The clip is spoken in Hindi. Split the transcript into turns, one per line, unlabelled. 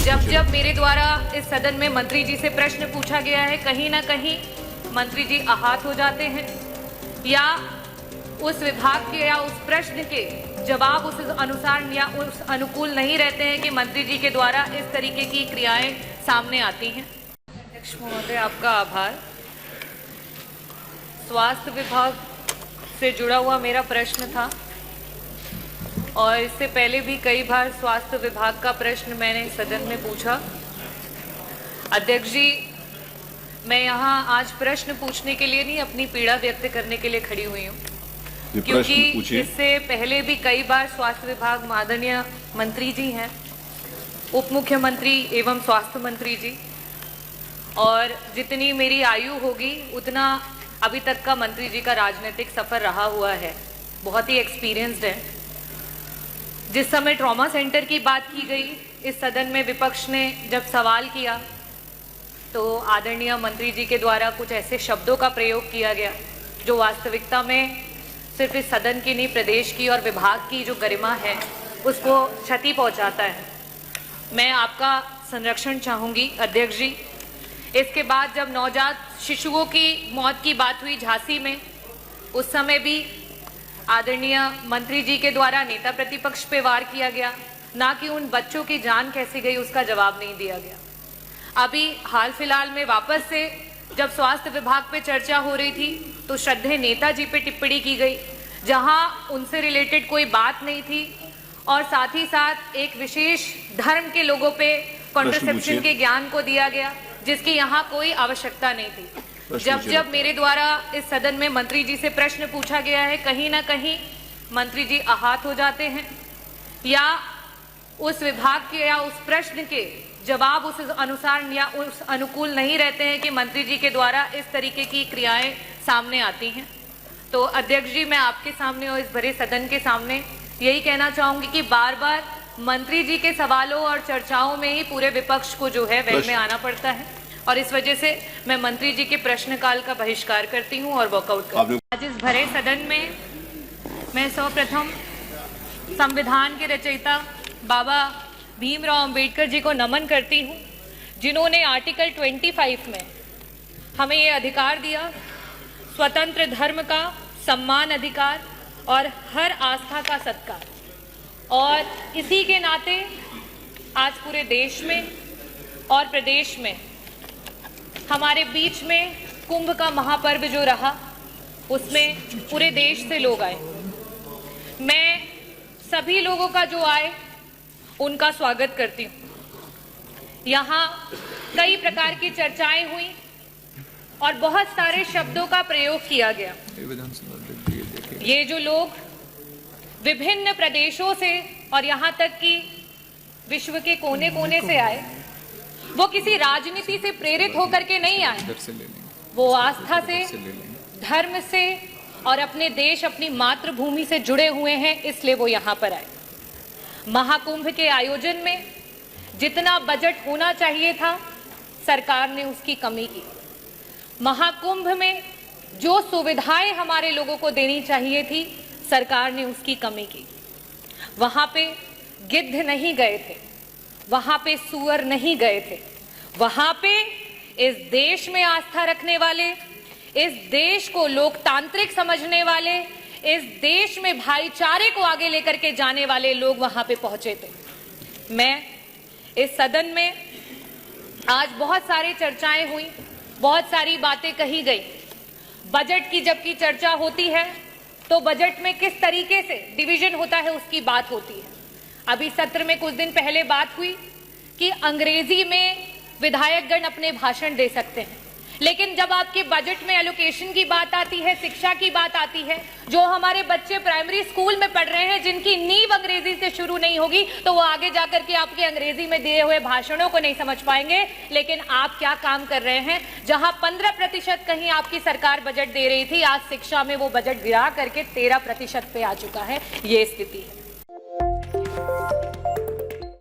जब मेरे द्वारा इस सदन में मंत्री जी से प्रश्न पूछा गया है, कहीं ना कहीं मंत्री जी आहत हो जाते हैं या उस विभाग के या उस प्रश्न के जवाब उस अनुसार या उस अनुकूल नहीं रहते हैं कि मंत्री जी के द्वारा इस तरीके की क्रियाएं सामने आती हैं। अध्यक्ष महोदय, आपका आभार। स्वास्थ्य विभाग से जुड़ा हुआ मेरा प्रश्न था और इससे पहले भी कई बार स्वास्थ्य विभाग का प्रश्न मैंने सदन में पूछा। अध्यक्ष जी, मैं यहाँ आज प्रश्न पूछने के लिए नहीं, अपनी पीड़ा व्यक्त करने के लिए खड़ी हुई हूँ, क्योंकि इससे पहले भी कई बार स्वास्थ्य विभाग माननीय मंत्री जी हैं, उप मुख्यमंत्री एवं स्वास्थ्य मंत्री जी, और जितनी मेरी आयु होगी उतना अभी तक का मंत्री जी का राजनीतिक सफर रहा हुआ है, बहुत ही एक्सपीरियंस्ड है। जिस समय ट्रॉमा सेंटर की बात की गई इस सदन में, विपक्ष ने जब सवाल किया तो आदरणीय मंत्री जी के द्वारा कुछ ऐसे शब्दों का प्रयोग किया गया जो वास्तविकता में सिर्फ इस सदन की नहीं, प्रदेश की और विभाग की जो गरिमा है उसको क्षति पहुंचाता है। मैं आपका संरक्षण चाहूँगी अध्यक्ष जी। इसके बाद जब नवजात शिशुओं की मौत की बात हुई झांसी में, उस समय भी आदरणीय मंत्री जी के द्वारा नेता प्रतिपक्ष पे वार किया गया, ना कि उन बच्चों की जान कैसे गई उसका जवाब नहीं दिया गया। अभी हाल फिलहाल में वापस से जब स्वास्थ्य विभाग पे चर्चा हो रही थी तो श्रद्धेय नेताजी पे टिप्पणी की गई, जहां उनसे रिलेटेड कोई बात नहीं थी, और साथ ही साथ एक विशेष धर्म के लोगों पे कॉन्ट्रासेप्शन के ज्ञान को दिया गया, जिसकी यहाँ कोई आवश्यकता नहीं थी। जब मेरे द्वारा इस सदन में मंत्री जी से प्रश्न पूछा गया है, कहीं ना कहीं मंत्री जी आहत हो जाते हैं या उस विभाग के या उस प्रश्न के जवाब उस अनुसार या उस अनुकूल नहीं रहते हैं कि मंत्री जी के द्वारा इस तरीके की क्रियाएं सामने आती हैं। तो अध्यक्ष जी, मैं आपके सामने और इस भरे सदन के सामने यही कहना चाहूंगी कि बार बार मंत्री जी के सवालों और चर्चाओं में ही पूरे विपक्ष को जो है वह में आना पड़ता है, और इस वजह से मैं मंत्री जी के प्रश्नकाल का बहिष्कार करती हूं और वॉकआउट करती हूं। आज इस भरे सदन में मैं सर्वप्रथम संविधान के रचयिता बाबा भीमराव अंबेडकर जी को नमन करती हूं, जिन्होंने आर्टिकल 25 में हमें ये अधिकार दिया, स्वतंत्र धर्म का सम्मान अधिकार और हर आस्था का सत्कार। और इसी के नाते आज पूरे देश में और प्रदेश में हमारे बीच में कुंभ का महापर्व जो रहा, उसमें पूरे देश से लोग आए। मैं सभी लोगों का जो आए उनका स्वागत करती हूँ। यहाँ कई प्रकार की चर्चाएं हुई और बहुत सारे शब्दों का प्रयोग किया गया। ये जो लोग विभिन्न प्रदेशों से और यहाँ तक कि विश्व के कोने कोने से आए, वो किसी राजनीति से प्रेरित होकर के नहीं आए, वो आस्था से, धर्म से और अपने देश, अपनी मातृभूमि से जुड़े हुए हैं, इसलिए वो यहाँ पर आए। महाकुंभ के आयोजन में जितना बजट होना चाहिए था, सरकार ने उसकी कमी की। महाकुंभ में जो सुविधाएं हमारे लोगों को देनी चाहिए थी, सरकार ने उसकी कमी की। वहां पे गिद्ध नहीं गए थे, वहां पे सुअर नहीं गए थे, वहां पे इस देश में आस्था रखने वाले, इस देश को लोकतांत्रिक समझने वाले, इस देश में भाईचारे को आगे लेकर के जाने वाले लोग वहां पे पहुंचे थे। मैं इस सदन में आज बहुत सारी चर्चाएं हुई, बहुत सारी बातें कही गई। बजट की जबकि चर्चा होती है तो बजट में किस तरीके से डिवीजन होता है उसकी बात होती है। अभी सत्र में कुछ दिन पहले बात हुई कि अंग्रेजी में विधायकगण अपने भाषण दे सकते हैं, लेकिन जब आपके बजट में एलोकेशन की बात आती है, शिक्षा की बात आती है, जो हमारे बच्चे प्राइमरी स्कूल में पढ़ रहे हैं, जिनकी नींव अंग्रेजी से शुरू नहीं होगी, तो वो आगे जाकर के आपके अंग्रेजी में दिए हुए भाषणों को नहीं समझ पाएंगे। लेकिन आप क्या काम कर रहे हैं, जहां 15% कहीं आपकी सरकार बजट दे रही थी, आज शिक्षा में वो बजट गिरा करके 13% पे आ चुका है। ये स्थिति है।